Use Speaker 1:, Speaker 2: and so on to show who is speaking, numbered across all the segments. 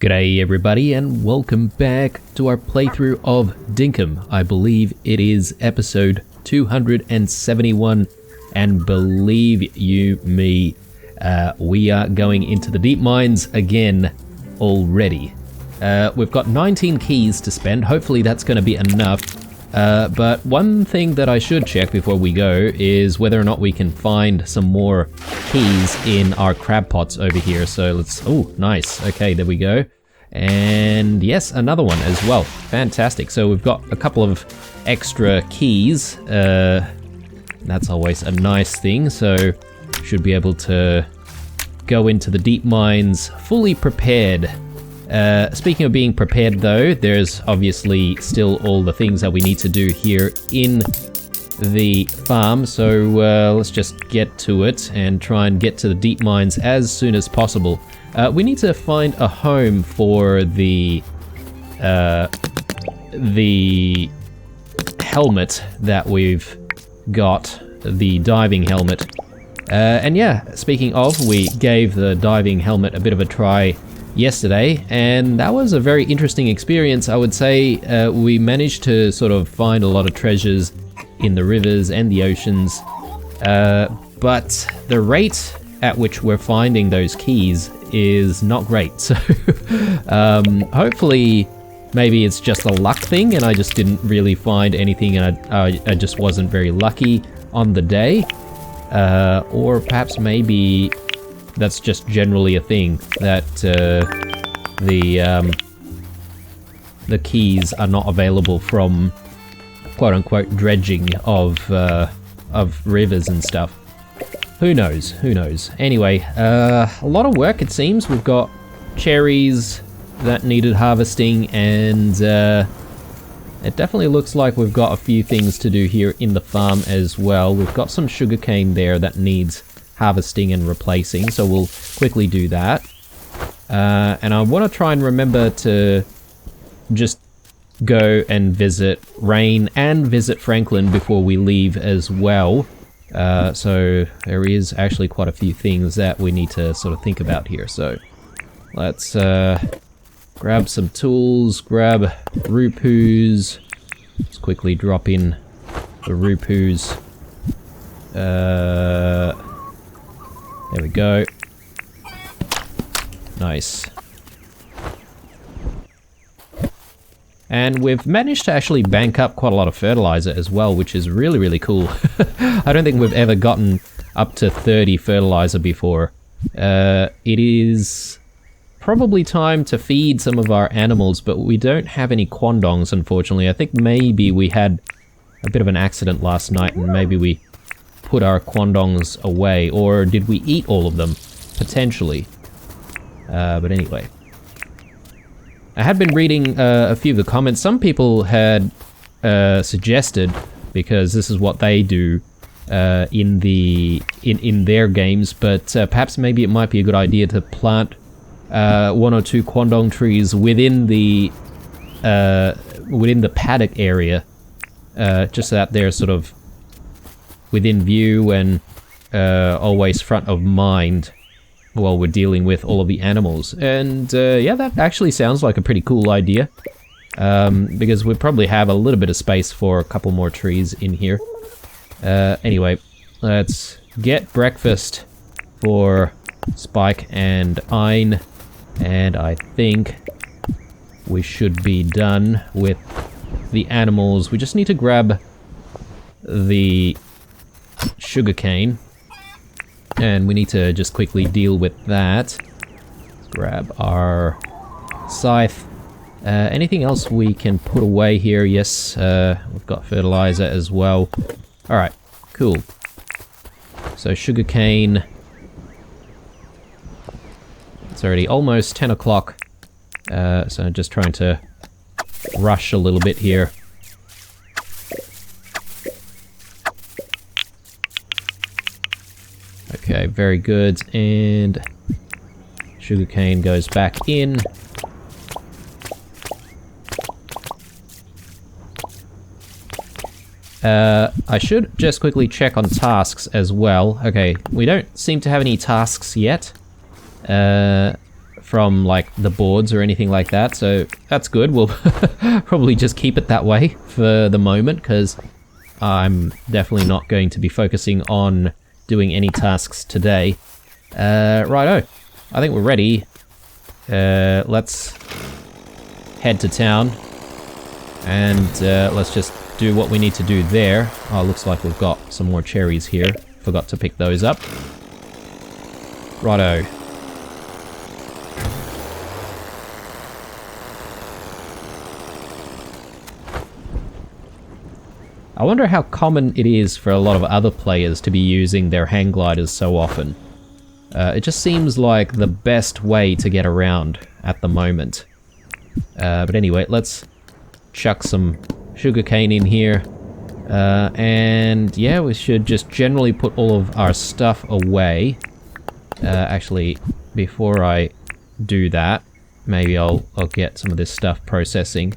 Speaker 1: G'day everybody and welcome back to our playthrough of Dinkum. I believe it is episode 271 and believe you me, we are going into the deep mines again already. We've got 19 keys to spend, hopefully that's going to be enough. But one thing that I should check before we go is whether or not we can find some more keys in our crab pots over here. So let's, oh nice, okay, there we go. And yes, another one as well, fantastic. So we've got a couple of extra keys, that's always a nice thing. So should be able to go into the deep mines fully prepared. Speaking of being prepared though, there's obviously still all the things that we need to do here in the farm, so let's just get to it and try and get to the deep mines as soon as possible. We need to find a home for the helmet that we've got, the diving helmet. And yeah, speaking of, we gave the diving helmet a bit of a try yesterday, and that was a very interesting experience. I would say we managed to sort of find a lot of treasures in the rivers and the oceans, but the rate at which we're finding those keys is not great. So hopefully maybe it's just a luck thing and I just didn't really find anything and I just wasn't very lucky on the day, or perhaps maybe that's just generally a thing, that the keys are not available from quote-unquote dredging of rivers and stuff. Who knows? Who knows? Anyway, a lot of work it seems. We've got cherries that needed harvesting, and it definitely looks like we've got a few things to do here in the farm as well. We've got some sugarcane there that needs harvesting and replacing, so we'll quickly do that. And I want to try and remember to just go and visit Rain and visit Franklin before we leave as well. So there is actually quite a few things that we need to sort of think about here. So let's grab some tools, grab rupees. Let's quickly drop in the rupees. There we go. Nice. And we've managed to actually bank up quite a lot of fertilizer as well, which is really, really cool. I don't think we've ever gotten up to 30 fertilizer before. It is probably time to feed some of our animals, but we don't have any quandongs, unfortunately. I think maybe we had a bit of an accident last night and maybe we put our quandongs away, or did we eat all of them? Potentially. But anyway. I had been reading a few of the comments. Some people had suggested, because this is what they do in their games, but perhaps maybe it might be a good idea to plant one or two quandong trees within the paddock area, just so that they're sort of within view and always front of mind while we're dealing with all of the animals. And yeah, that actually sounds like a pretty cool idea, because we probably have a little bit of space for a couple more trees in here. Anyway, let's get breakfast for Spike and Ein, and I think we should be done with the animals. We just need to grab the sugarcane, and we need to just quickly deal with that. Let's grab our scythe. Anything else we can put away here? Yes, we've got fertilizer as well. Alright, cool. So sugarcane. It's already almost 10 o'clock. So I'm just trying to rush a little bit here. Okay, very good, and sugarcane goes back in. I should just quickly check on tasks as well. Okay, we don't seem to have any tasks yet. from like the boards or anything like that, so that's good. We'll probably just keep it that way for the moment, because I'm definitely not going to be focusing on doing any tasks today. Righto, I think we're ready. Let's head to town, and let's just do what we need to do there. Oh, looks like we've got some more cherries here. Forgot to pick those up. Righto. I wonder how common it is for a lot of other players to be using their hang gliders so often. It just seems like the best way to get around at the moment. But anyway, let's chuck some sugarcane in here. And yeah, we should just generally put all of our stuff away. Actually, before I do that, maybe I'll get some of this stuff processing.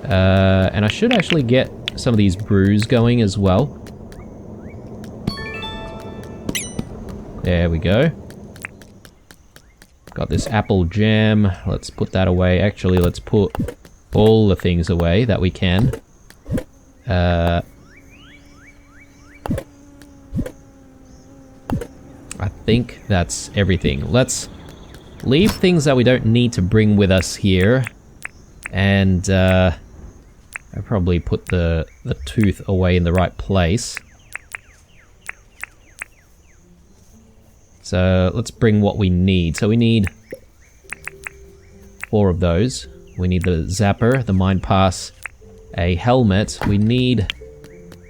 Speaker 1: And I should actually get some of these brews going as well. There we go. Got this apple jam. Let's put that away. Actually, let's put all the things away that we can. I think that's everything. Let's leave things that we don't need to bring with us here. And I probably put the tooth away in the right place. So let's bring what we need. So we need 4 of those. We need the zapper, the mine pass, a helmet. We need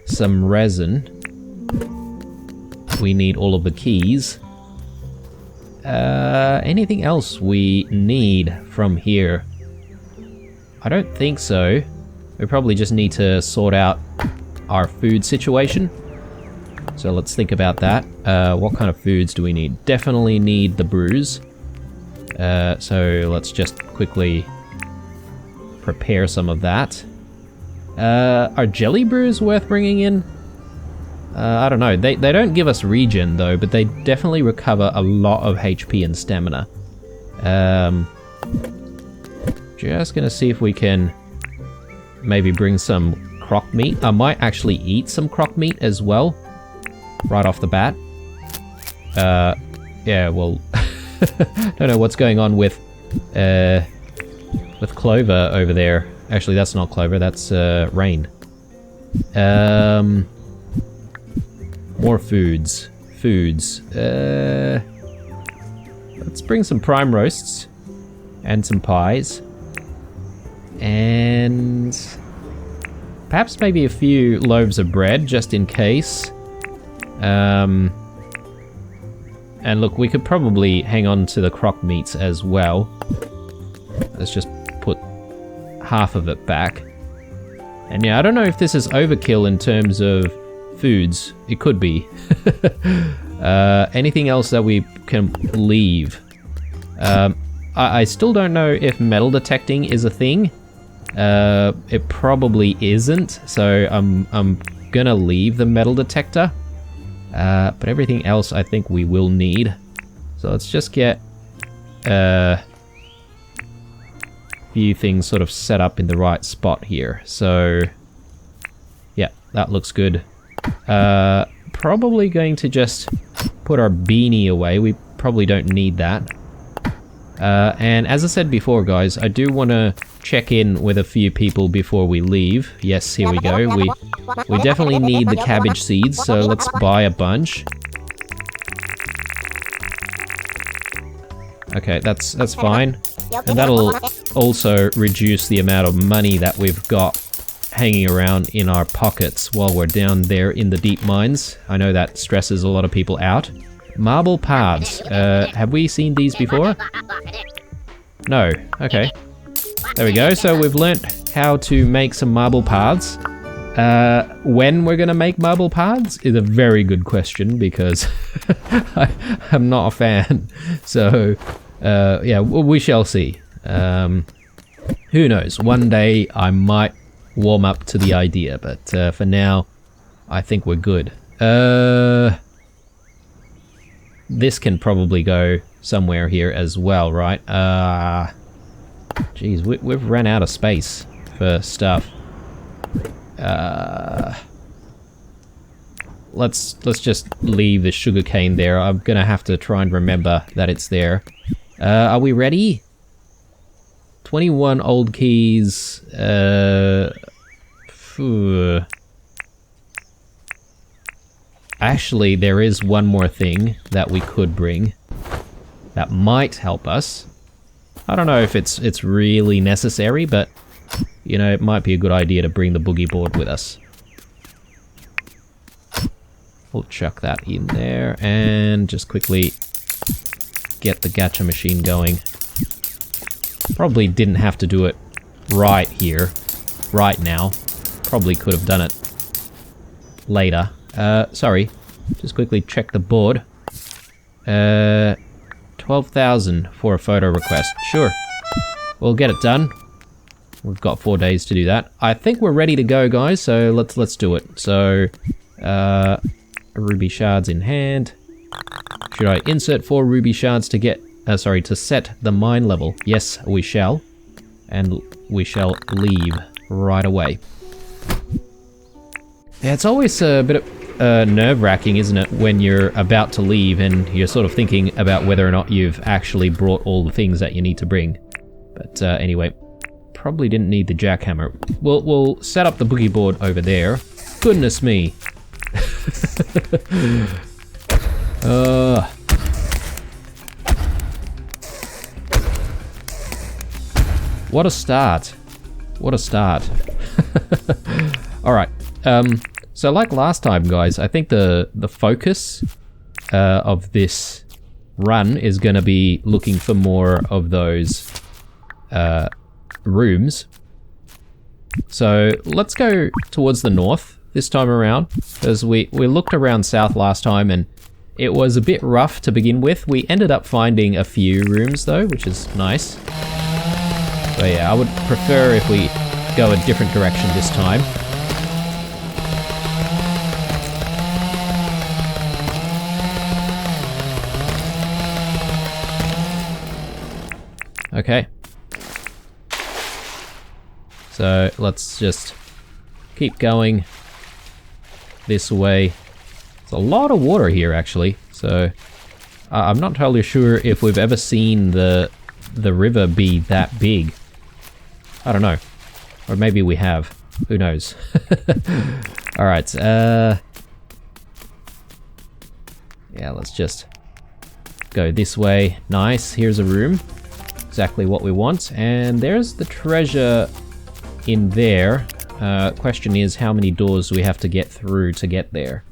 Speaker 1: some resin. We need all of the keys. Anything else we need from here? I don't think so. We probably just need to sort out our food situation. So let's think about that. What kind of foods do we need? Definitely need the brews. So let's just quickly prepare some of that. Are jelly brews worth bringing in? I don't know. They don't give us regen though, but they definitely recover a lot of HP and stamina. Just gonna see if we can maybe bring some croc meat. I might actually eat some croc meat as well, right off the bat. Yeah, well, don't know what's going on with Clover over there. Actually, that's not Clover, that's Rain. More foods. Let's bring some prime roasts and some pies. And perhaps maybe a few loaves of bread, just in case. And look, we could probably hang on to the croc meats as well. Let's just put half of it back. And yeah, I don't know if this is overkill in terms of foods. It could be. Anything else that we can leave? I still don't know if metal detecting is a thing. It probably isn't, so I'm gonna leave the metal detector. But everything else I think we will need. So let's just get a few things sort of set up in the right spot here. So yeah, that looks good. Probably going to just put our beanie away. We probably don't need that. And as I said before, guys, I do want to check in with a few people before we leave. Yes, here we go. We definitely need the cabbage seeds, so let's buy a bunch. Okay, that's fine. And that'll also reduce the amount of money that we've got hanging around in our pockets while we're down there in the deep mines. I know that stresses a lot of people out. Marble paths. Have we seen these before? No. Okay. There we go. So we've learnt how to make some marble paths. When we're gonna make marble paths is a very good question, because I'm not a fan. So, yeah, we shall see. Who knows? One day I might warm up to the idea, but for now, I think we're good. this can probably go somewhere here as well, right? Geez, we've run out of space for stuff. Let's just leave the sugarcane there. I'm gonna have to try and remember that it's there. Are we ready? 21 old keys. Actually, there is one more thing that we could bring that might help us. I don't know if it's really necessary, but you know, it might be a good idea to bring the boogie board with us. We'll chuck that in there and just quickly get the gacha machine going. Probably didn't have to do it right here, right now. Probably could have done it later. Sorry. Just quickly check the board. 12,000 for a photo request. Sure. We'll get it done. We've got 4 days to do that. I think we're ready to go, guys, so let's do it. So, ruby shards in hand. Should I insert 4 ruby shards to get, to set the mine level? Yes, we shall. And we shall leave right away. Yeah, it's always a bit of nerve-wracking, isn't it, when you're about to leave and you're sort of thinking about whether or not you've actually brought all the things that you need to bring. But anyway, probably didn't need the jackhammer. We'll set up the boogie board over there. Goodness me. What a start. What a start. Alright, so like last time, guys, I think the focus of this run is going to be looking for more of those rooms. So let's go towards the north this time around, because we looked around south last time and it was a bit rough to begin with. We ended up finding a few rooms though, which is nice. But yeah, I would prefer if we go a different direction this time. Okay. So let's just keep going this way. There's a lot of water here actually, so I'm not totally sure if we've ever seen the river be that big. I don't know. Or maybe we have. Who knows? Alright, yeah, let's just go this way. Nice, here's a room. Exactly what we want. And there's the treasure in there. Question is, how many doors do we have to get through to get there?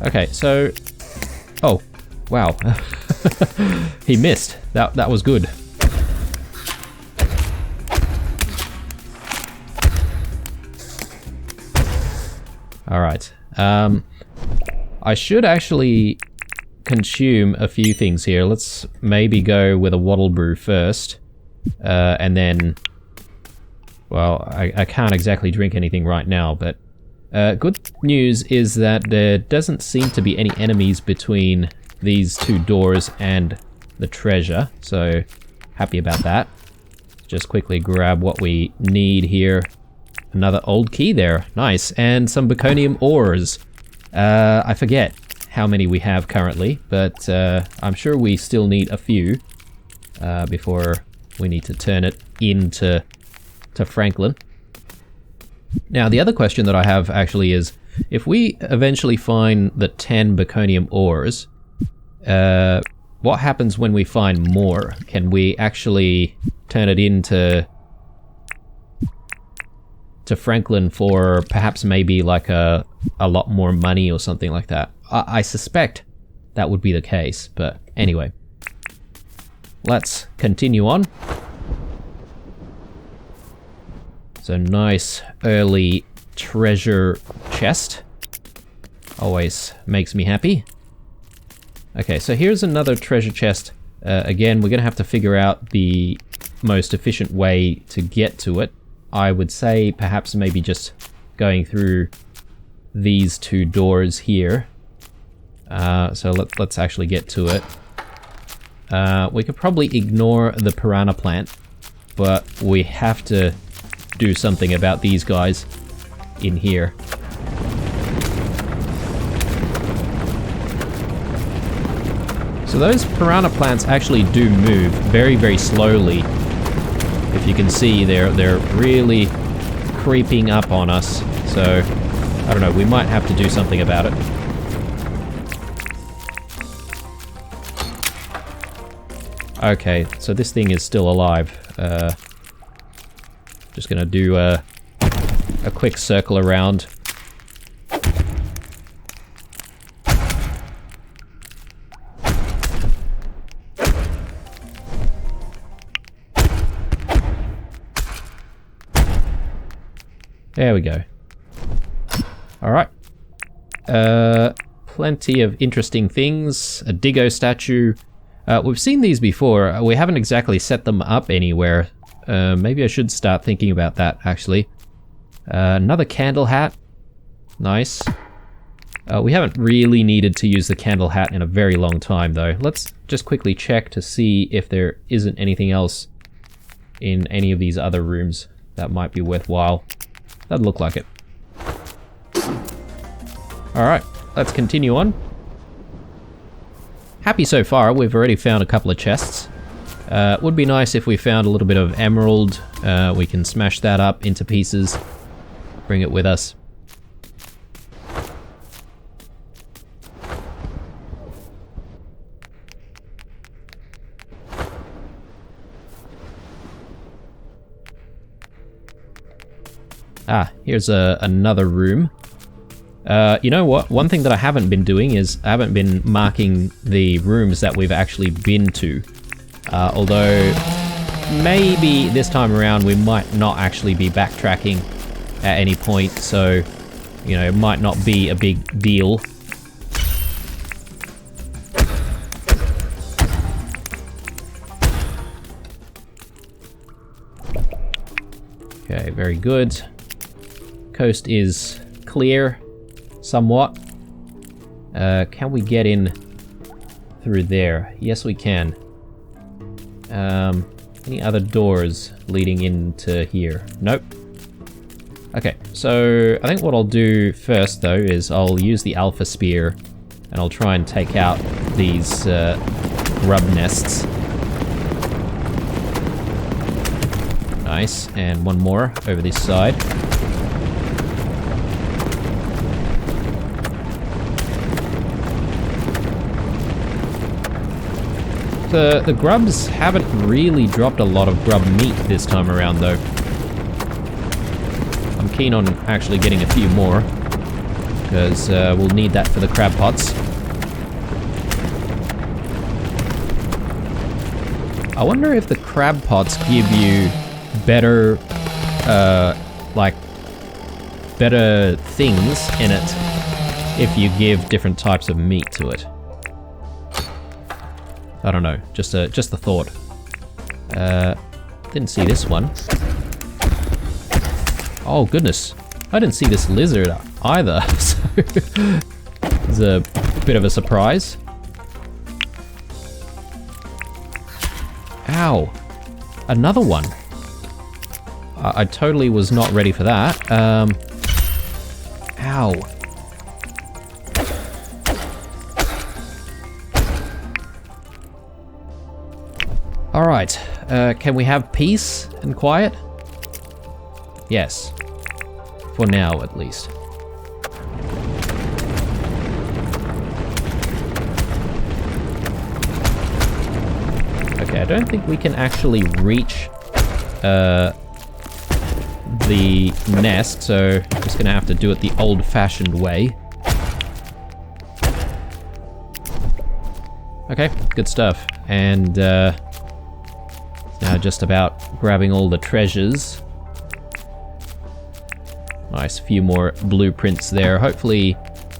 Speaker 1: Okay, so... Oh, wow. He missed. That was good. Alright. I should actually consume a few things here. Let's maybe go with a wattle brew first. And then... Well, I can't exactly drink anything right now, but... good news is that there doesn't seem to be any enemies between these two doors and the treasure, so happy about that. Just quickly grab what we need here. Another old key there, nice, and some Baconium ores. I forget how many we have currently, but I'm sure we still need a few before we need to turn it into Franklin. Now, the other question that I have actually is, if we eventually find the 10 Baconium ores, what happens when we find more? Can we actually turn it into Franklin for perhaps maybe like a lot more money or something like that? I suspect that would be the case, but anyway. Let's continue on. So nice early treasure chest. Always makes me happy. Okay, so here's another treasure chest. Again, we're gonna have to figure out the most efficient way to get to it. I would say perhaps maybe just going through these two doors here. So let's actually get to it. We could probably ignore the piranha plant, but we have to do something about these guys in here. So those piranha plants actually do move very, very slowly. If you can see, they're really creeping up on us. So, I don't know, we might have to do something about it. Okay, so this thing is still alive. Just gonna do a quick circle around. There we go. Alright. Plenty of interesting things. A Diggo statue. We've seen these before. We haven't exactly set them up anywhere. Maybe I should start thinking about that, actually. Another candle hat. Nice. We haven't really needed to use the candle hat in a very long time, though. Let's just quickly check to see if there isn't anything else in any of these other rooms that might be worthwhile. That'd look like it. Alright, let's continue on. Happy so far, we've already found a couple of chests. Would be nice if we found a little bit of emerald. We can smash that up into pieces, bring it with us. Ah, here's another room. You know what? One thing that I haven't been doing is I haven't been marking the rooms that we've actually been to. Although maybe this time around we might not actually be backtracking at any point, so you know, it might not be a big deal. Okay, very good. Coast is clear, somewhat. Can we get in through there? Yes, we can. Any other doors leading into here? Nope. Okay, so I think what I'll do first, though, is I'll use the alpha spear and I'll try and take out these grub nests. Nice, and one more over this side. The grubs haven't really dropped a lot of grub meat this time around, though. I'm keen on actually getting a few more, because we'll need that for the crab pots. I wonder if the crab pots give you better, better things in it if you give different types of meat to it. I don't know, just a thought. Didn't see this one. Oh goodness, I didn't see this lizard either, so it's a bit of a surprise. Ow, another one. I totally was not ready for that. Ow. Alright, can we have peace and quiet? Yes. For now, at least. Okay, I don't think we can actually reach the nest, so I'm just gonna have to do it the old-fashioned way. Okay, good stuff. And now just about grabbing all the treasures. Nice, a few more blueprints there. Hopefully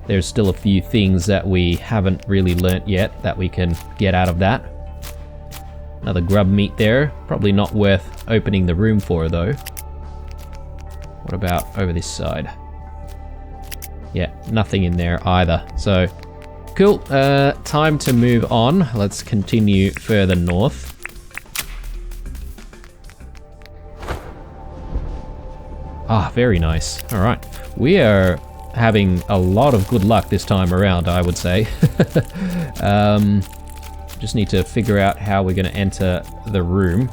Speaker 1: there's still a few things that we haven't really learnt yet that we can get out of that. Another grub meat there. Probably not worth opening the room for, though. What about over this side? Yeah, nothing in there either. So, cool. Time to move on. Let's continue further north. Ah, very nice. Alright. We are having a lot of good luck this time around, I would say. Just need to figure out how we're going to enter the room.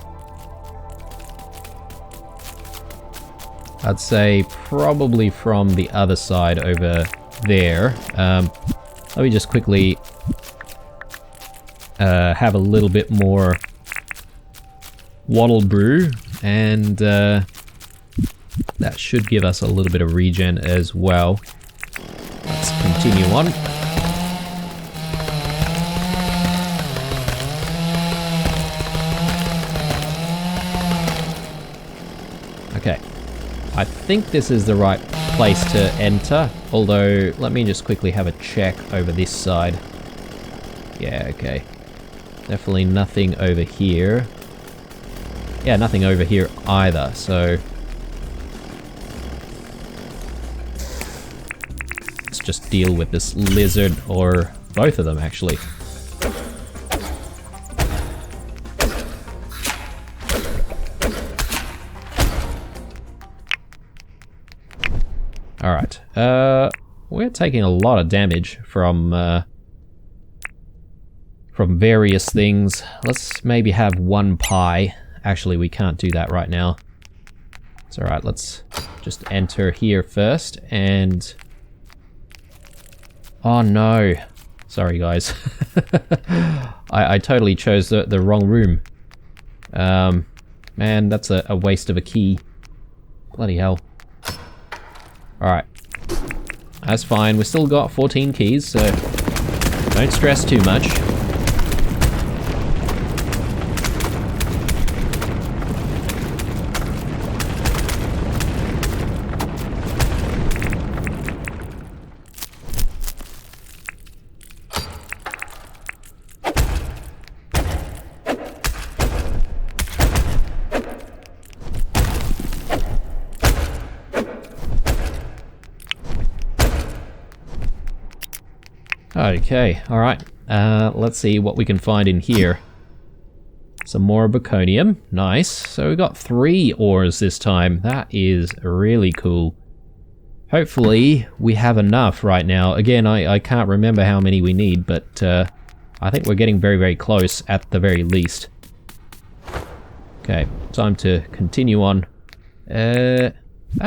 Speaker 1: I'd say probably from the other side over there. Let me just quickly have a little bit more wattle brew, and that should give us a little bit of regen as well. Let's continue on. Okay, I think this is the right place to enter, although let me just quickly have a check over this side. Yeah, okay. Definitely nothing over here. Yeah, nothing over here either, so... let's just deal with this lizard, or both of them actually. Alright, we're taking a lot of damage from various things. Let's maybe have one pie. Actually, we can't do that right now. It's alright, let's just enter here first, and... oh no! Sorry guys. I totally chose the wrong room. Man, that's a waste of a key. Bloody hell. Alright. That's fine. We still got 14 keys, so don't stress too much. Okay, alright. Let's see what we can find in here. Some more Baconium. Nice. So we got 3 ores this time. That is really cool. Hopefully we have enough right now. Again, I can't remember how many we need, but I think we're getting very, very close at the very least. Okay, time to continue on. That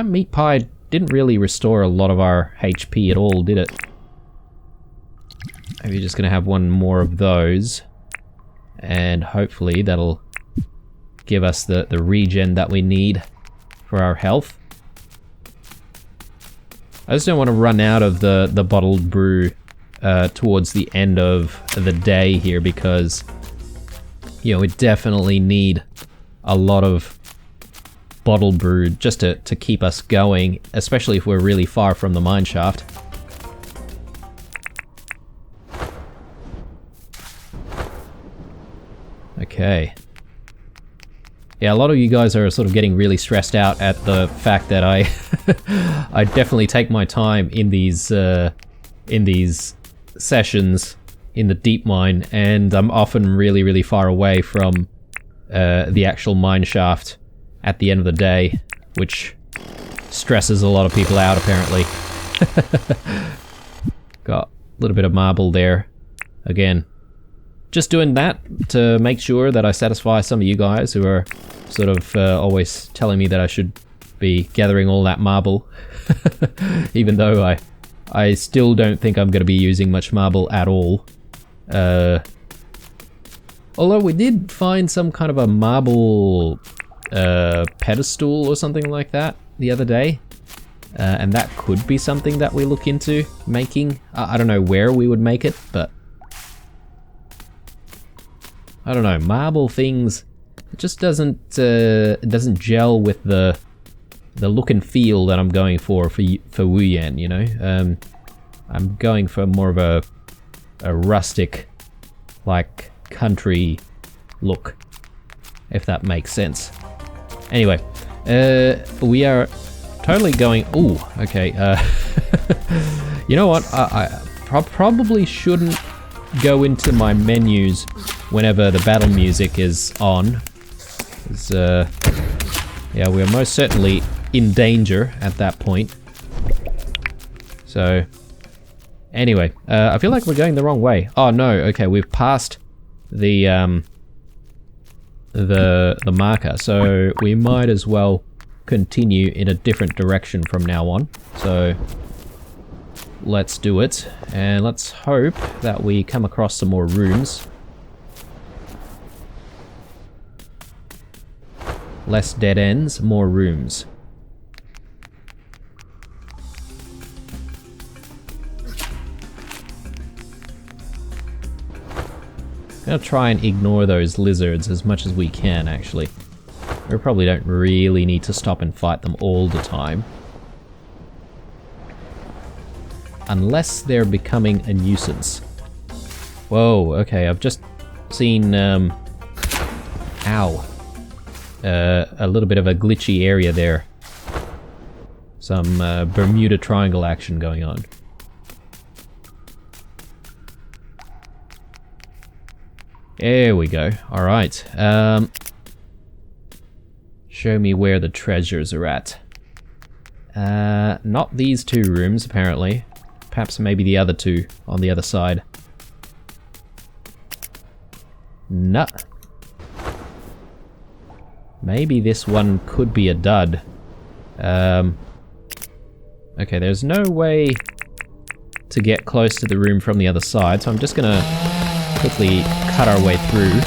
Speaker 1: meat pie didn't really restore a lot of our HP at all, did it? Maybe just gonna have one more of those, and hopefully that'll give us the regen that we need for our health. I just don't want to run out of the bottled brew towards the end of the day here, because you know, we definitely need a lot of bottled brew just to keep us going, especially if we're really far from the mine shaft. Okay. Yeah, a lot of you guys are sort of getting really stressed out at the fact that I I definitely take my time in these sessions in the deep mine, and I'm often really, really far away from the actual mine shaft at the end of the day, which stresses a lot of people out apparently. Got a little bit of marble there. Again, just doing that to make sure that I satisfy some of you guys who are sort of always telling me that I should be gathering all that marble. Even though I still don't think I'm going to be using much marble at all. Although we did find some kind of a marble pedestal or something like that the other day. And that could be something that we look into making. I don't know where we would make it, but I don't know, marble things, it just doesn't gel with the the look and feel that I'm going for Wuyan, you know. I'm going for more of a rustic, like, country look, if that makes sense. Anyway, we are totally going... Ooh, okay. You know what? I probably shouldn't go into my menus whenever the battle music is on. 'Cause, yeah, we are most certainly in danger at that point. So, anyway, I feel like we're going the wrong way. Oh no, okay, we've passed the marker, so we might as well continue in a different direction from now on. So, let's do it, and let's hope that we come across some more rooms. Less dead ends, more rooms. I'm gonna try and ignore those lizards as much as we can, actually. We probably don't really need to stop and fight them all the time. Unless they're becoming a nuisance. Whoa, okay, I've just seen, ow. A little bit of a glitchy area there. Some Bermuda Triangle action going on. There we go. Alright. Show me where the treasures are at. Not these two rooms, apparently. Perhaps maybe the other two on the other side. No. Maybe this one could be a dud. Okay, there's no way to get close to the room from the other side, so I'm just gonna quickly cut our way through.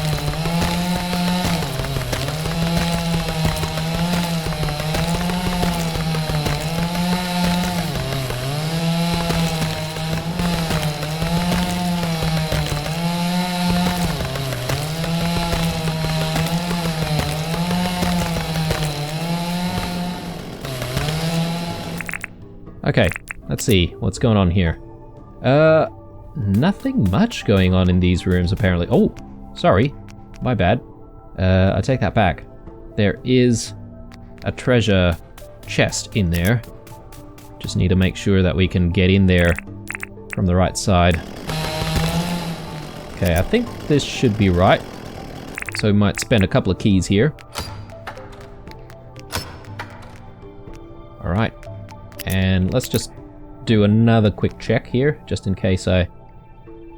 Speaker 1: Okay, let's see what's going on here. Nothing much going on in these rooms, apparently. Oh, sorry. My bad. I take that back. There is a treasure chest in there. Just need to make sure that we can get in there from the right side. Okay, I think this should be right. So we might spend a couple of keys here. Alright. And let's just do another quick check here, just in case I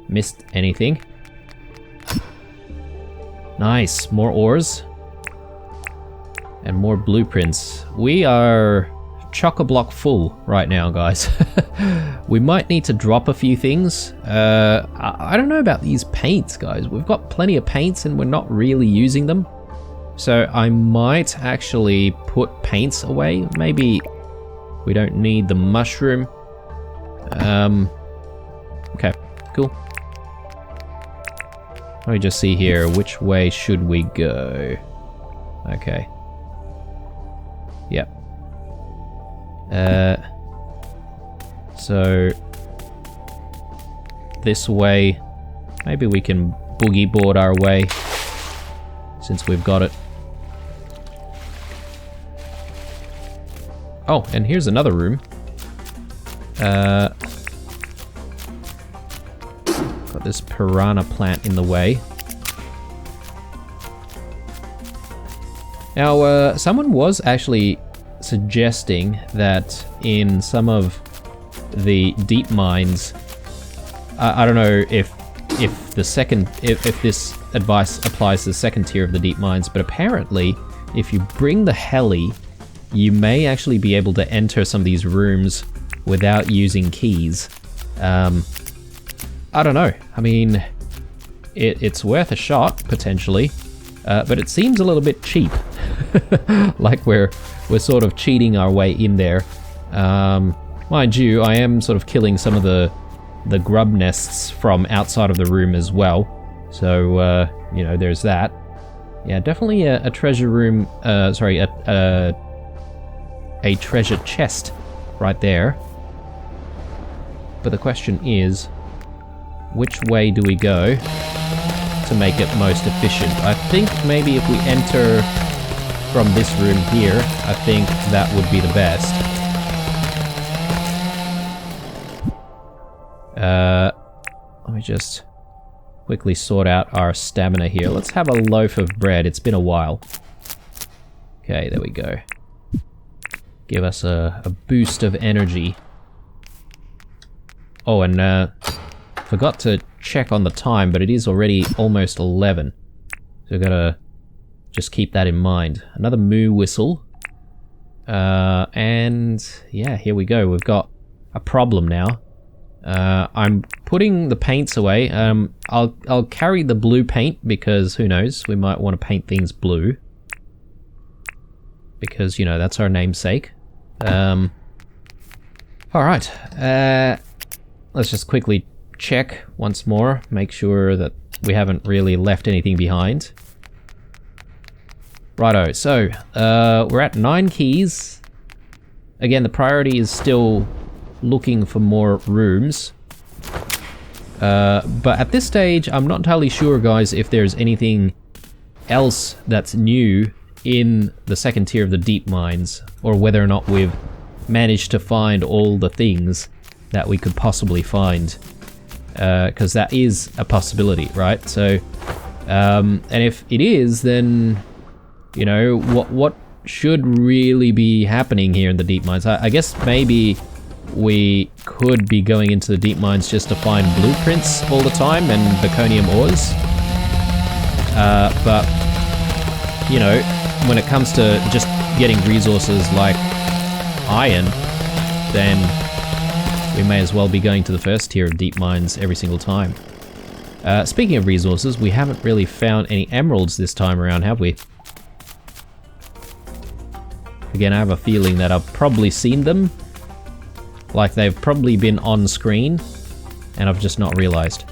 Speaker 1: missed anything. Nice, more ores. And more blueprints. We are chock-a-block full right now, guys. We might need to drop a few things. I don't know about these paints, guys. We've got plenty of paints and we're not really using them. So I might actually put paints away. Maybe we don't need the mushroom. Okay, cool. Let me just see here, which way should we go? Okay. Yep. So this way, maybe we can boogie board our way, since we've got it. Oh, and here's another room. Got this piranha plant in the way. Now, someone was actually suggesting that in some of the deep mines, I don't know if this advice applies to the second tier of the deep mines, but apparently, if you bring the heli, you may actually be able to enter some of these rooms without using keys. I don't know. I mean, it's worth a shot, potentially, but it seems a little bit cheap. Like we're sort of cheating our way in there. Mind you, I am sort of killing some of the grub nests from outside of the room as well. So, you know, there's that. Yeah, definitely a treasure room, sorry, a a treasure chest right there. But the question is, which way do we go to make it most efficient? I think maybe if we enter from this room here, I think that would be the best. Let me just quickly sort out our stamina here. Let's have a loaf of bread. It's been a while. Okay, there we go. Give us a boost of energy. Oh, and forgot to check on the time, but it is already almost 11. So we've got to just keep that in mind. Another moo whistle. And yeah, here we go. We've got a problem now. I'm putting the paints away. I'll carry the blue paint because who knows, we might want to paint things blue. Because, you know, that's our namesake. Alright, let's just quickly check once more, make sure that we haven't really left anything behind. Righto, so, we're at 9 keys. Again, the priority is still looking for more rooms. But at this stage, I'm not entirely sure, guys, if there's anything else that's new in the second tier of the deep mines, or whether or not we've managed to find all the things that we could possibly find. Because that is a possibility, right? So, and if it is, then, you know, what should really be happening here in the deep mines? I guess maybe we could be going into the deep mines just to find blueprints all the time and Baconium ores. But, you know, when it comes to just getting resources like iron, then we may as well be going to the first tier of deep mines every single time. Speaking of resources, we haven't really found any emeralds this time around, have we? Again, I have a feeling that I've probably seen them. Like they've probably been on screen, and I've just not realized.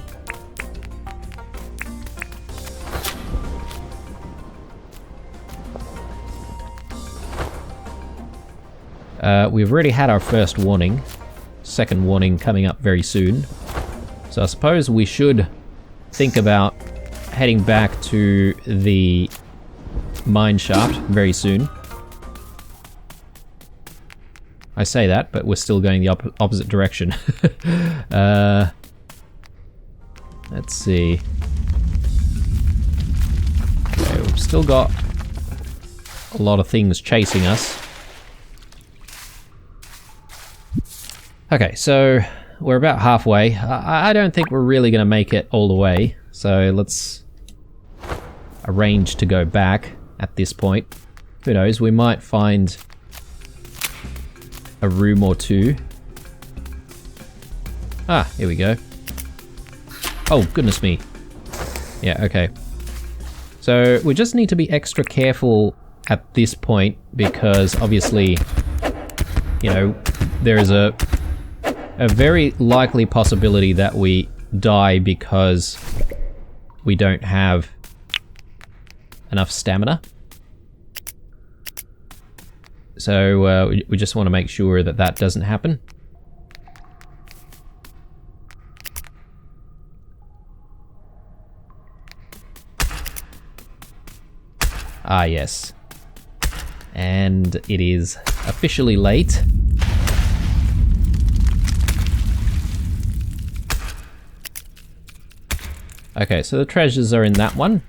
Speaker 1: We've already had our first warning. Second warning coming up very soon. So I suppose we should think about heading back to the mine shaft very soon. I say that, but we're still going the opposite direction. Let's see. Okay, we've still got a lot of things chasing us. Okay, so we're about halfway. I don't think we're really going to make it all the way, so let's arrange to go back at this point. Who knows, we might find a room or two. Ah, here we go. Oh, goodness me. Yeah, okay. So we just need to be extra careful at this point because obviously, you know, there is a very likely possibility that we die because we don't have enough stamina. So we just want to make sure that that doesn't happen. Ah, yes. And it is officially late. Okay, so the treasures are in that one.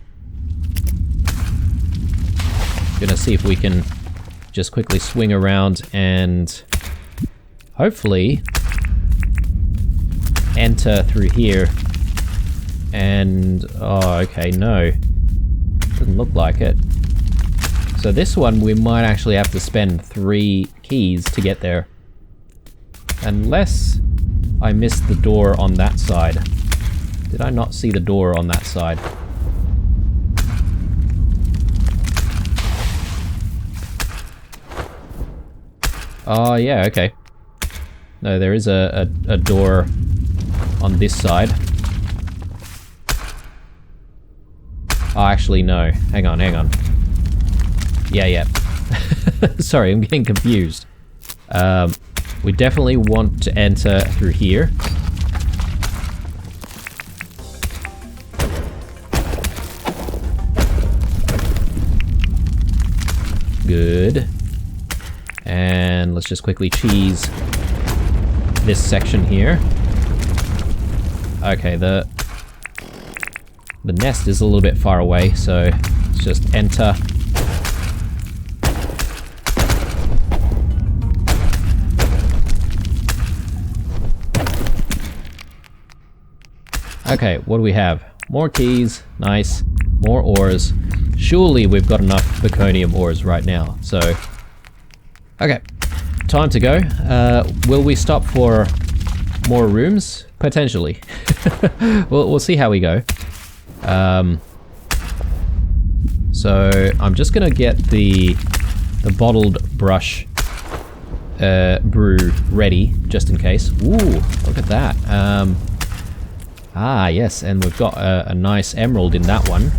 Speaker 1: Gonna see if we can just quickly swing around and hopefully enter through here. And, oh, okay, no. Doesn't look like it. So this one we might actually have to spend 3 keys to get there. Unless I missed the door on that side. Did I not see the door on that side? Oh, yeah, okay. No, there is a door on this side. Oh, actually, no. Hang on, hang on. Yeah. Sorry, I'm getting confused. We definitely want to enter through here. Good. And let's just quickly cheese this section here. Okay, the nest is a little bit far away, so let's just enter. Okay, what do we have? More keys, nice. More ores. Surely we've got enough zirconium ores right now, so... Okay, time to go. Will we stop for more rooms? Potentially. we'll see how we go. So I'm just gonna get the bottled brush brew ready, just in case. Ooh, look at that. Ah, yes, and we've got a nice emerald in that one.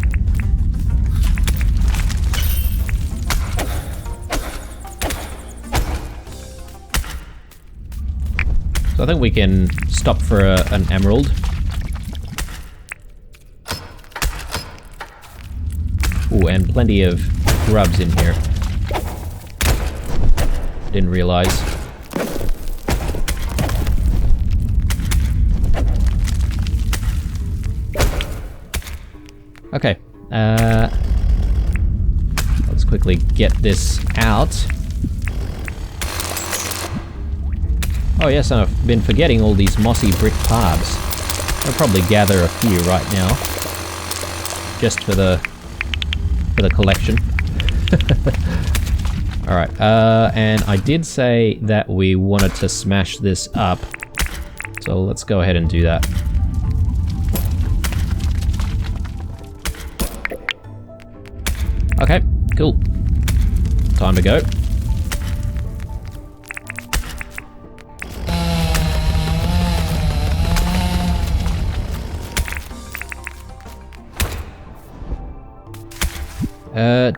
Speaker 1: So I think we can stop for an emerald. Ooh, and plenty of grubs in here. Didn't realize. Okay, let's quickly get this out. Oh yes, I've been forgetting all these mossy brick paths. I'll probably gather a few right now, just for the collection. All right, and I did say that we wanted to smash this up, so let's go ahead and do that. Okay, cool. Time to go.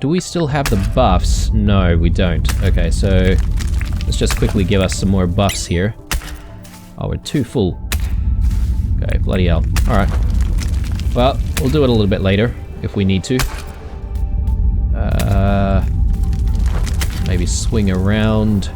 Speaker 1: Do we still have the buffs? No, we don't. Okay, so let's just quickly give us some more buffs here. Oh, we're too full. Okay, bloody hell. Alright. Well, we'll do it a little bit later, if we need to. Maybe swing around.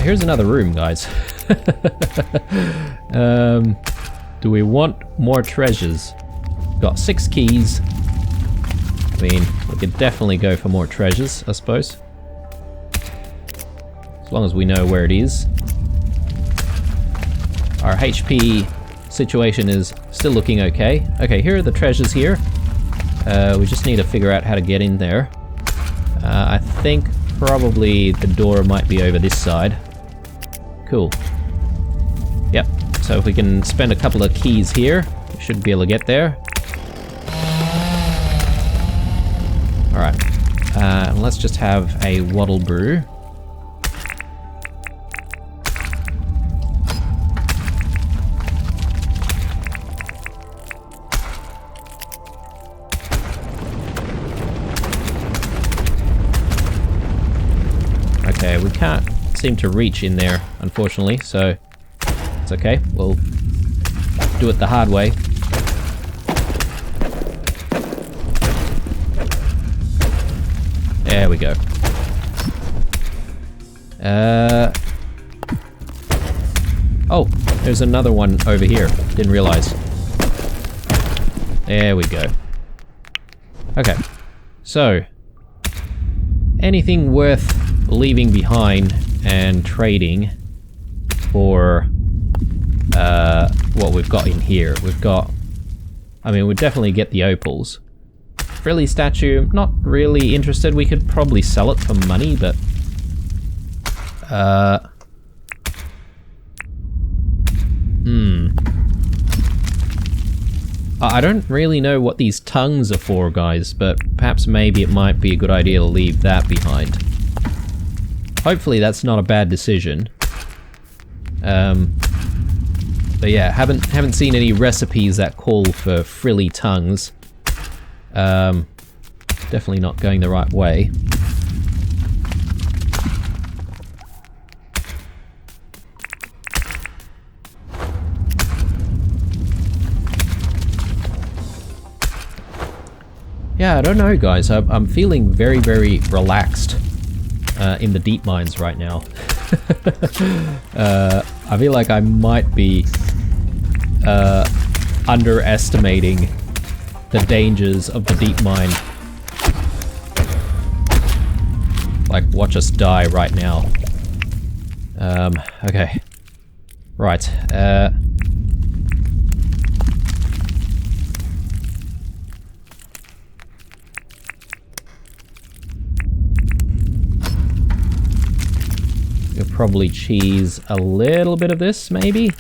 Speaker 1: Here's another room, guys. Do we want more treasures? Got 6 keys. I mean, we could definitely go for more treasures, I suppose. As long as we know where it is. Our HP situation is still looking okay. Okay, here are the treasures here. We just need to figure out how to get in there. I think probably the door might be over this side. Cool. Yep, so if we can spend a couple of keys here, we should be able to get there. Alright, let's just have a wattle brew. Okay, we can't seem to reach in there, unfortunately, so it's okay. We'll do it the hard way. There we go. Oh, there's another one over here. Didn't realize. There we go. Okay, so anything worth leaving behind and trading for what we've got in here. We've got I mean, we'd definitely get the opals. Frilly statue, not really interested. We could probably sell it for money, but... I don't really know what these tongues are for, guys, but perhaps maybe it might be a good idea to leave that behind. Hopefully that's not a bad decision. But yeah, haven't seen any recipes that call for frilly tongues. Definitely not going the right way. Yeah, I don't know, guys. I'm feeling very, very relaxed in the deep mines right now. I feel like I might be underestimating the dangers of the deep mine. Like, watch us die right now. Okay. Right, you'll probably cheese a little bit of this, maybe?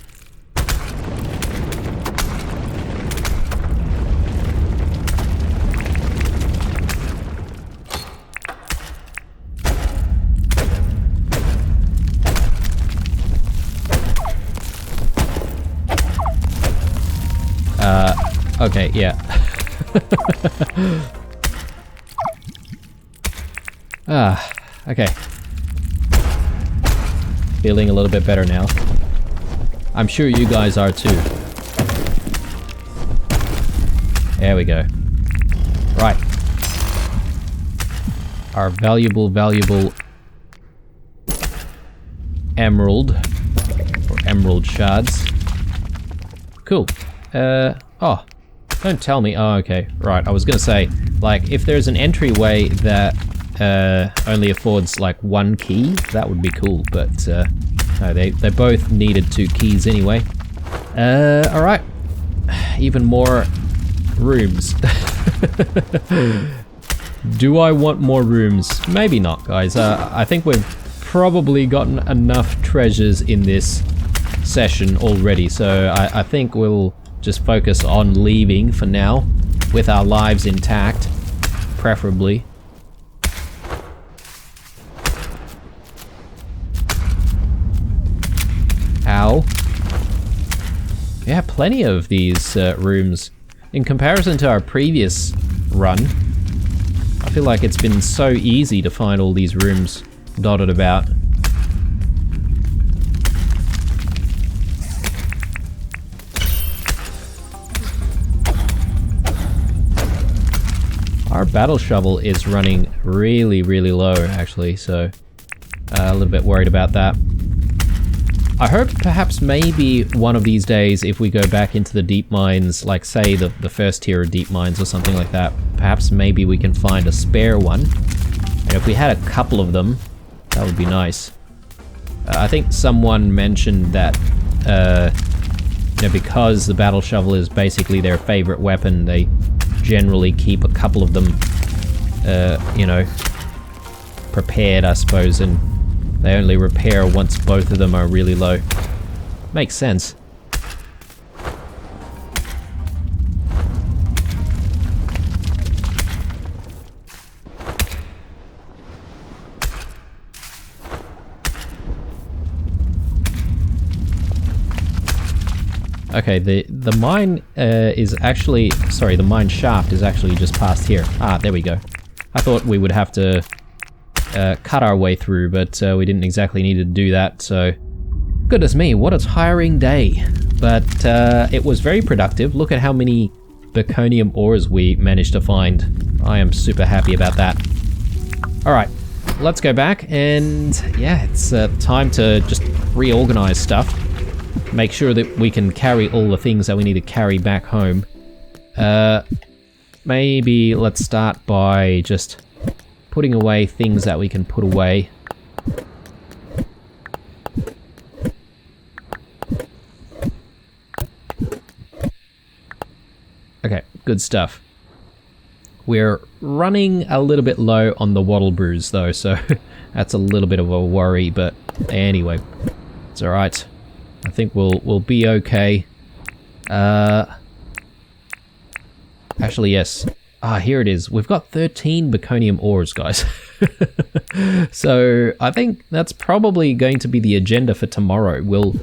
Speaker 1: Okay, yeah. Okay. Feeling a little bit better now. I'm sure you guys are too. There we go. Right. Our valuable emerald, or emerald shards. Cool. Oh, don't tell me. Oh, okay. Right, I was gonna say, like, if there's an entryway that only affords like one key, that would be cool, but no, they both needed 2 keys anyway. Alright. Even more rooms. Do I want more rooms? Maybe not, guys. I think we've probably gotten enough treasures in this session already, so I think we'll just focus on leaving for now, with our lives intact, preferably. Ow. Yeah, plenty of these rooms. In comparison to our previous run, I feel like it's been so easy to find all these rooms dotted about. Our battle shovel is running really, really low, actually, so a little bit worried about that. I hope perhaps maybe one of these days, if we go back into the deep mines, like say the first tier of deep mines or something like that, perhaps maybe we can find a spare one. And if we had a couple of them, that would be nice. I think someone mentioned that, you know, because the battle shovel is basically their favorite weapon, they generally keep a couple of them, you know, prepared, I suppose, and they only repair once both of them are really low. Makes sense. Okay, the mine is actually, sorry, the mine shaft is actually just past here. Ah, there we go. I thought we would have to cut our way through, but we didn't exactly need to do that, so... Goodness me, what a tiring day. But it was very productive. Look at how many Zirconium ores we managed to find. I am super happy about that. Alright, let's go back, and yeah, it's time to just reorganize stuff. Make sure that we can carry all the things that we need to carry back home. Maybe let's start by just putting away things that we can put away. Okay. good stuff. We're running a little bit low on the wattle brews though, so that's a little bit of a worry, but anyway, it's alright. I think we'll be okay. Actually, yes. Here it is. We've got 13 Baconium ores, guys. So I think that's probably going to be the agenda for tomorrow. We'll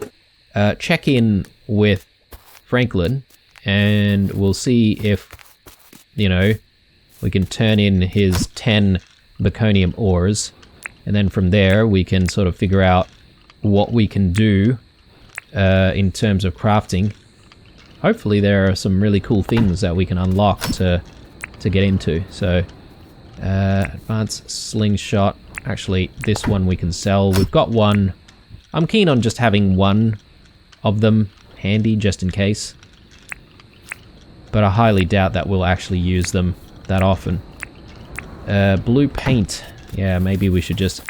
Speaker 1: check in with Franklin and we'll see if, you know, we can turn in his 10 Baconium ores. And then from there, we can sort of figure out what we can do in terms of crafting. Hopefully there are some really cool things that we can unlock to get into. So, advanced slingshot. Actually, this one we can sell. We've got one. I'm keen on just having one of them handy, just in case. But I highly doubt that we'll actually use them that often. Blue paint. Yeah, maybe we should just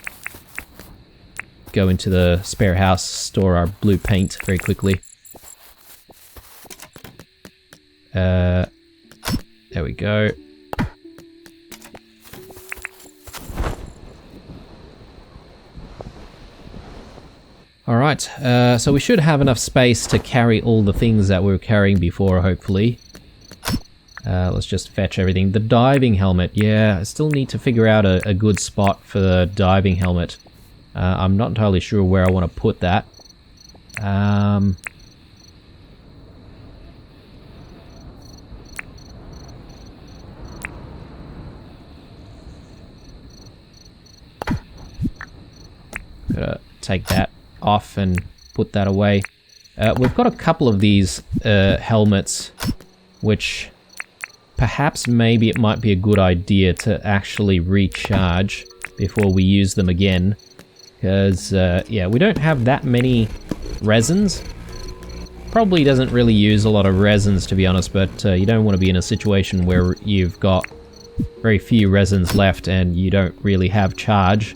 Speaker 1: go into the spare house, store our blue paint very quickly. There we go. Alright, so we should have enough space to carry all the things that we were carrying before, hopefully. Let's just fetch everything. The diving helmet, yeah, I still need to figure out a good spot for the diving helmet. I'm not entirely sure where I want to put that. Gotta take that off and put that away. We've got a couple of these helmets, which perhaps maybe it might be a good idea to actually recharge before we use them again. Because, yeah, we don't have that many resins. Probably doesn't really use a lot of resins, to be honest, but you don't want to be in a situation where you've got very few resins left and you don't really have charge.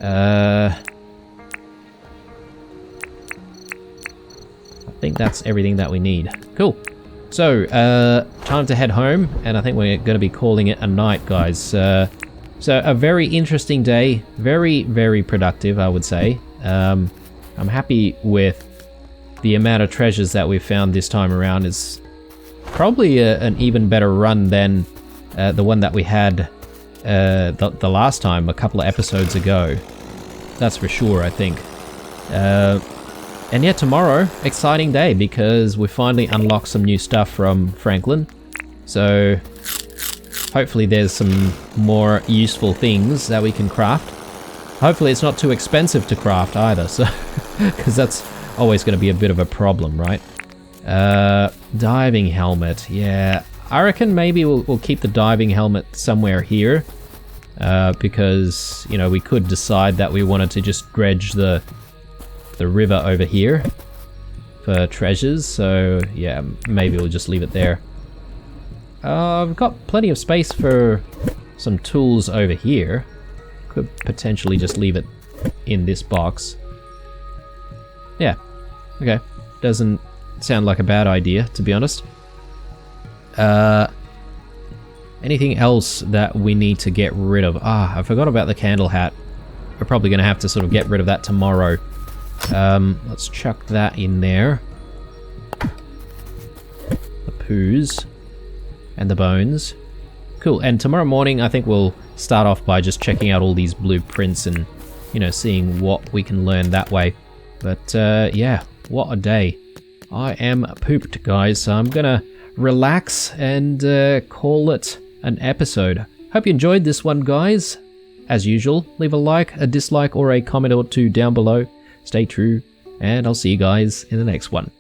Speaker 1: I think that's everything that we need. Cool. So, time to head home, and I think we're going to be calling it a night, guys. So a very interesting day, very, very productive, I would say. I'm happy with the amount of treasures that we've found this time around. It's probably an even better run than the one that we had the last time, a couple of episodes ago. That's for sure, I think. And yeah, tomorrow, exciting day, because we finally unlocked some new stuff from Franklin. So hopefully there's some more useful things that we can craft. Hopefully it's not too expensive to craft either, so because that's always going to be a bit of a problem, right? Diving helmet, yeah. I reckon maybe we'll keep the diving helmet somewhere here, because, you know, we could decide that we wanted to just dredge the river over here for treasures, so yeah, maybe we'll just leave it there. I've got plenty of space for some tools over here. Could potentially just leave it in this box. Yeah, okay. Doesn't sound like a bad idea, to be honest. Anything else that we need to get rid of? I forgot about the candle hat. We're probably going to have to sort of get rid of that tomorrow. Let's chuck that in there. The poos. And the bones. Cool, and tomorrow morning I think we'll start off by just checking out all these blueprints and, you know, seeing what we can learn that way. But, yeah, what a day. I am pooped, guys, so I'm gonna relax and call it an episode. Hope you enjoyed this one, guys. As usual, leave a like, a dislike, or a comment or two down below. Stay true, and I'll see you guys in the next one.